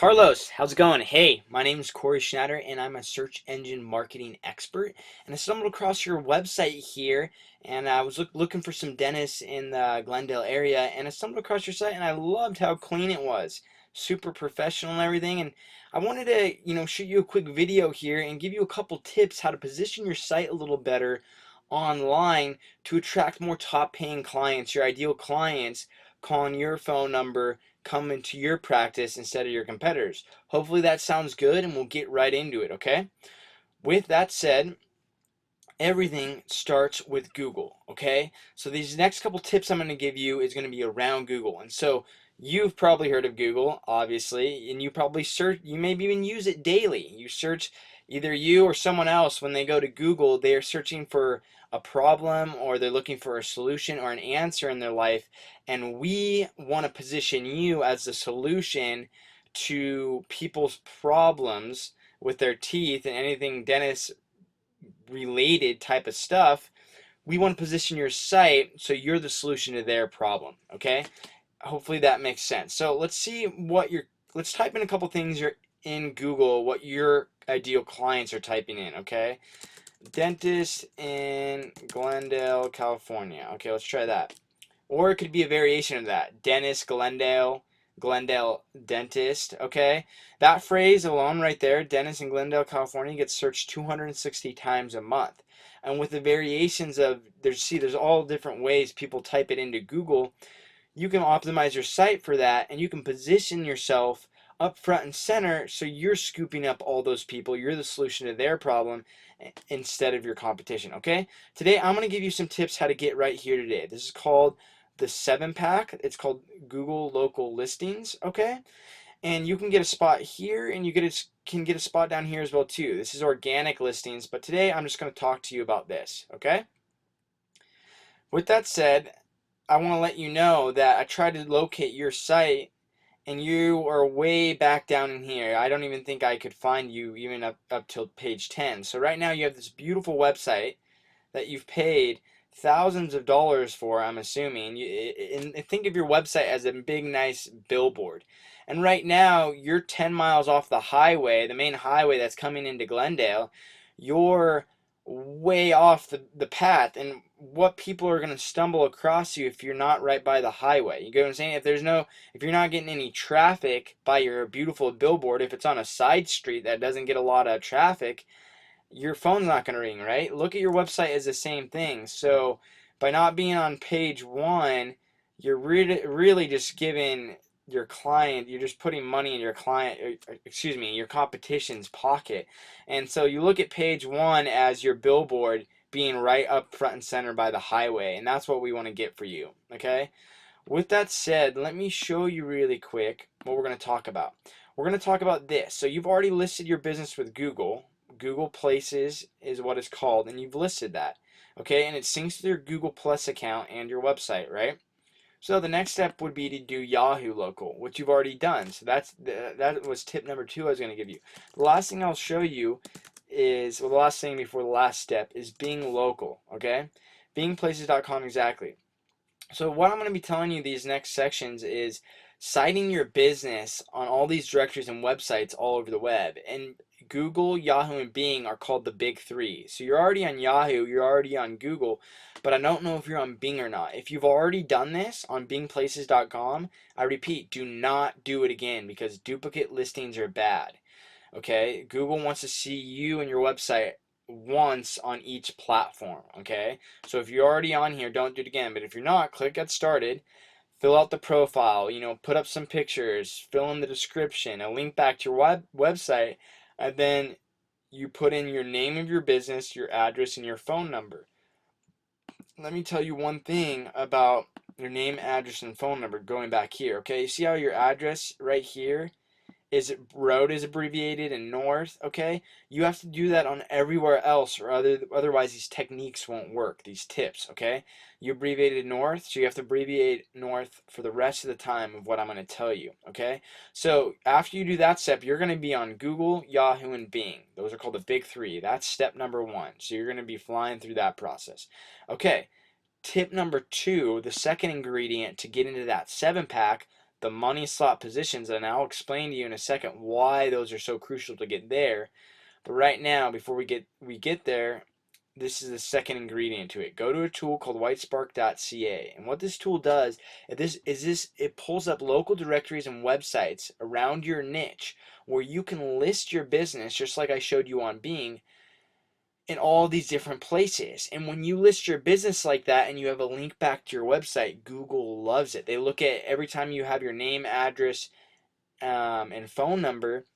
Carlos, how's it going? Hey, my name is Corey Schneider and I'm a search engine marketing expert. And I stumbled across your website here and I was looking for some dentists in the Glendale area and I stumbled across your site and I loved how clean it was. Super professional and everything. And I wanted to, shoot you a quick video here and give you a couple tips how to position your site a little better online to attract more top paying clients, your ideal clients calling your phone number come into your practice instead of your competitors. Hopefully that sounds good and we'll get right into it, okay? With that said, everything starts with Google, okay? So these next couple tips I'm going to give you is going to be around Google. And so you've probably heard of Google, obviously, and you probably search, you maybe even use it daily. You search, either you or someone else, when they go to Google, they are searching for a problem or they're looking for a solution or an answer in their life, and we want to position you as the solution to people's problems with their teeth and anything dentists related type of stuff. We want to position your site so you're the solution to their problem, okay? Hopefully that makes sense. So let's type in a couple things you're in Google, what your ideal clients are typing in, okay? Dentist in Glendale, California. Okay, let's try that. Or it could be a variation of that. Dentist, Glendale dentist, okay? That phrase alone right there, dentist in Glendale, California, gets searched 260 times a month. And with the variations of, there's all different ways people type it into Google. You can optimize your site for that, and you can position yourself up front and center so you're scooping up all those people. You're the solution to their problem instead of your competition, okay? Today, I'm going to give you some tips how to get right here today. This is called the 7-pack. It's called Google Local Listings, okay? And you can get a spot here, and can get a spot down here as well, too. This is organic listings, but today I'm just going to talk to you about this, okay? With that said, I want to let you know that I tried to locate your site and you are way back down in here. I don't even think I could find you even up till page 10. So right now you have this beautiful website that you've paid thousands of dollars for, I'm assuming. And think of your website as a big, nice billboard. And right now you're 10 miles off the highway, the main highway that's coming into Glendale. You're way off the path, and what people are going to stumble across you if you're not right by the highway. You get what I'm saying? If you're not getting any traffic by your beautiful billboard, if it's on a side street that doesn't get a lot of traffic, your phone's not going to ring, right? Look at your website as the same thing. So by not being on page 1, you're really just giving your client, you're just putting money in your your competition's pocket. And so you look at page 1 as your billboard being right up front and center by the highway, and that's what we want to get for you, okay? With that said, let me show you really quick what we're going to talk about. We're going to talk about this. So you've already listed your business with Google. Google Places is what it's called, and you've listed that, okay? And it syncs to your Google Plus account and your website, right? So the next step would be to do Yahoo Local, which you've already done. So that was tip number 2 I was going to give you. The last thing I'll show you is, well, the last thing before the last step is Bing Local, okay? BingPlaces.com exactly. So what I'm going to be telling you these next sections is citing your business on all these directories and websites all over the web. And Google, Yahoo, and Bing are called the big 3. So you're already on Yahoo, you're already on Google, but I don't know if you're on Bing or not. If you've already done this on BingPlaces.com, I repeat, do not do it again because duplicate listings are bad. Okay? Google wants to see you and your website once on each platform, okay? So if you're already on here, don't do it again. But if you're not, click Get Started, fill out the profile, put up some pictures, fill in the description, a link back to your website, and then you put in your name of your business, your address, and your phone number. Let me tell you one thing about your name, address, and phone number going back here, okay? You see how your address right here road is abbreviated in north, okay? You have to do that on everywhere else, or otherwise these techniques won't work, these tips, okay? You abbreviated north, so you have to abbreviate north for the rest of the time of what I'm going to tell you, okay? So after you do that step, you're going to be on Google, Yahoo, and Bing. Those are called the big 3. That's step number 1. So you're going to be flying through that process. Okay, tip number 2, the second ingredient to get into that 7-pack, the money slot positions, and I'll explain to you in a second why those are so crucial to get there. But right now, before we get there, this is the second ingredient to it. Go to a tool called whitespark.ca. And what this tool does it pulls up local directories and websites around your niche where you can list your business just like I showed you on Bing in all these different places. And when you list your business like that and you have a link back to your website, Google loves it. They look at every time you have your name, address, and phone number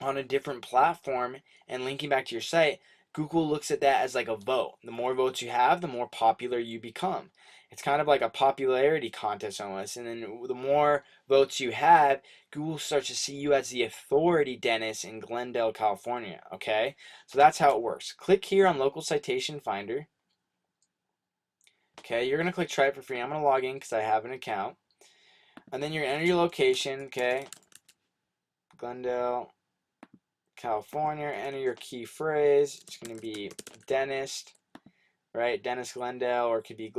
on a different platform and linking back to your site, Google looks at that as like a vote. The more votes you have, the more popular you become. It's kind of like a popularity contest almost. And then the more votes you have, Google starts to see you as the authority dentist in Glendale, California. Okay? So that's how it works. Click here on Local Citation Finder. Okay, you're going to click try it for free. I'm going to log in because I have an account. And then you're going to enter your location. Okay? Glendale, California. Enter your key phrase. It's going to be dentist, right? Dentist Glendale, or it could be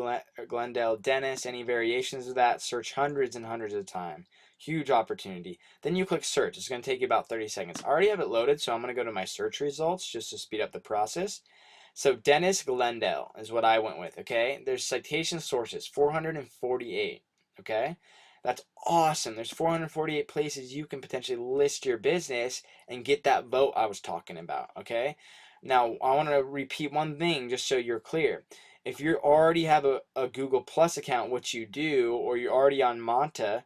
Glendale dentist. Any variations of that. Search hundreds and hundreds of time. Huge opportunity. Then you click search. It's going to take you about 30 seconds. I already have it loaded, so I'm going to go to my search results just to speed up the process. So dentist Glendale is what I went with, okay? There's citation sources, 448, okay? That's awesome. There's 448 places you can potentially list your business and get that vote I was talking about, okay? Now, I want to repeat one thing just so you're clear. If you already have a Google Plus account, which you do, or you're already on Manta,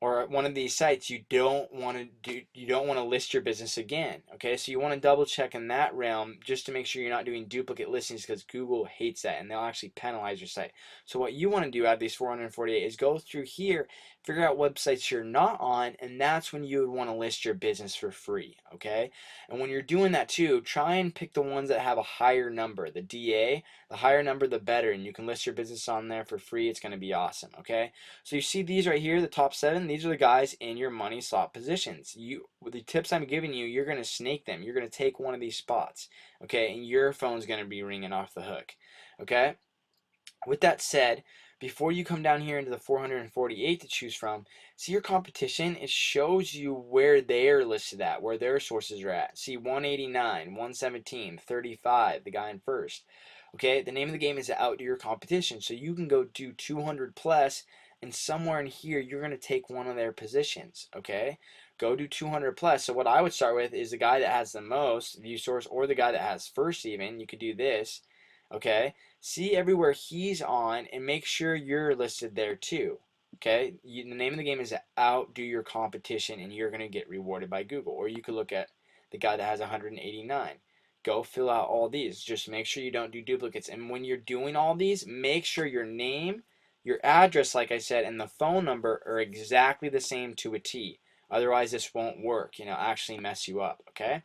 or one of these sites, you don't want to list your business again. Okay, so you want to double check in that realm just to make sure you're not doing duplicate listings, because Google hates that and they'll actually penalize your site. So what you want to do out of these 448 is go through here, figure out websites you're not on, and that's when you would want to list your business for free. Okay, and when you're doing that too, try and pick the ones that have a higher number, the DA. The higher number the better, and you can list your business on there for free. It's going to be awesome. Okay, so you see these right here, the top 7. These are the guys in your money slot positions. With the tips I'm giving you, you're going to snake them. You're going to take one of these spots, okay, and your phone's going to be ringing off the hook. Okay, with that said, before you come down here into the 448 to choose from, see your competition. It shows you where they're listed at, where their sources are at. See 189, 117, 35, the guy in first. Okay, the name of the game is to outdo your competition. So you can go do 200 plus, and somewhere in here you're going to take one of their positions. Okay, go do 200 plus. So what I would start with is the guy that has the most view source, or the guy that has first even. You could do this. Okay, see everywhere he's on and make sure you're listed there too. Okay, the name of the game is to outdo your competition, and you're going to get rewarded by Google. Or you could look at the guy that has 189. Go fill out all these. Just make sure you don't do duplicates. And when you're doing all these, make sure your name, your address, like I said, and the phone number are exactly the same to a T. Otherwise, this won't work. Actually mess you up. Okay?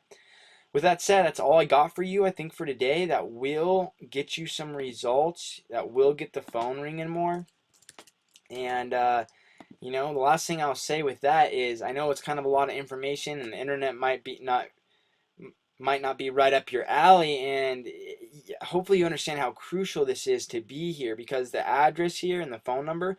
With that said, that's all I got for you, I think, for today. That will get you some results. That will get the phone ringing more. And, the last thing I'll say with that is, I know it's kind of a lot of information, and the internet might not be right up your alley, and hopefully you understand how crucial this is to be here, because the address here and the phone number,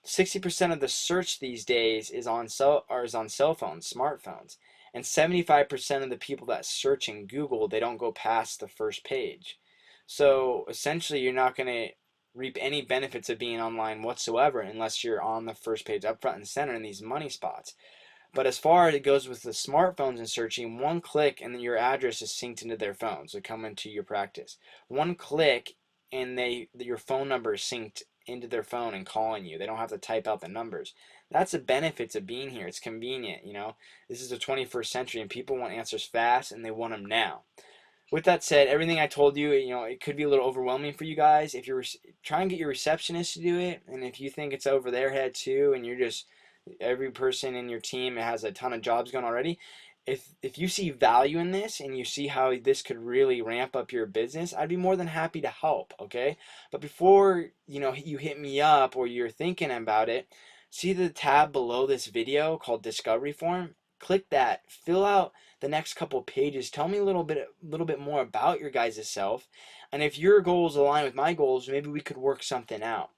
60% of the search these days is on cell phones, smartphones, and 75% of the people that search in Google, they don't go past the first page. So essentially, you're not going to reap any benefits of being online whatsoever unless you're on the first page up front and center in these money spots. But as far as it goes with the smartphones and searching, one click and then your address is synced into their phones. They come into your practice. One click and your phone number is synced into their phone and calling you. They don't have to type out the numbers. That's the benefits of being here. It's convenient, This is the 21st century, and people want answers fast, and they want them now. With that said, everything I told you, it could be a little overwhelming for you guys. If you're trying to get your receptionist to do it, and if you think it's over their head too, and you're just every person in your team has a ton of jobs going already, if you see value in this and you see how this could really ramp up your business, I'd be more than happy to help. Okay, but before you hit me up or you're thinking about it, see the tab below this video called Discovery Form. Click that, fill out the next couple pages, tell me a little bit more about your guys' self, and if your goals align with my goals, maybe we could work something out.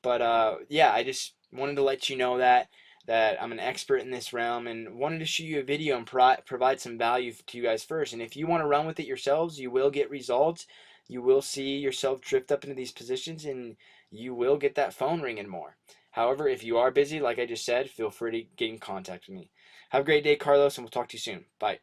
But yeah, I just wanted to let you know that that I'm an expert in this realm and wanted to show you a video and provide some value to you guys first. And if you want to run with it yourselves, you will get results. You will see yourself drift up into these positions and you will get that phone ringing more. However, if you are busy, like I just said, feel free to get in contact with me. Have a great day, Carlos, and we'll talk to you soon. Bye.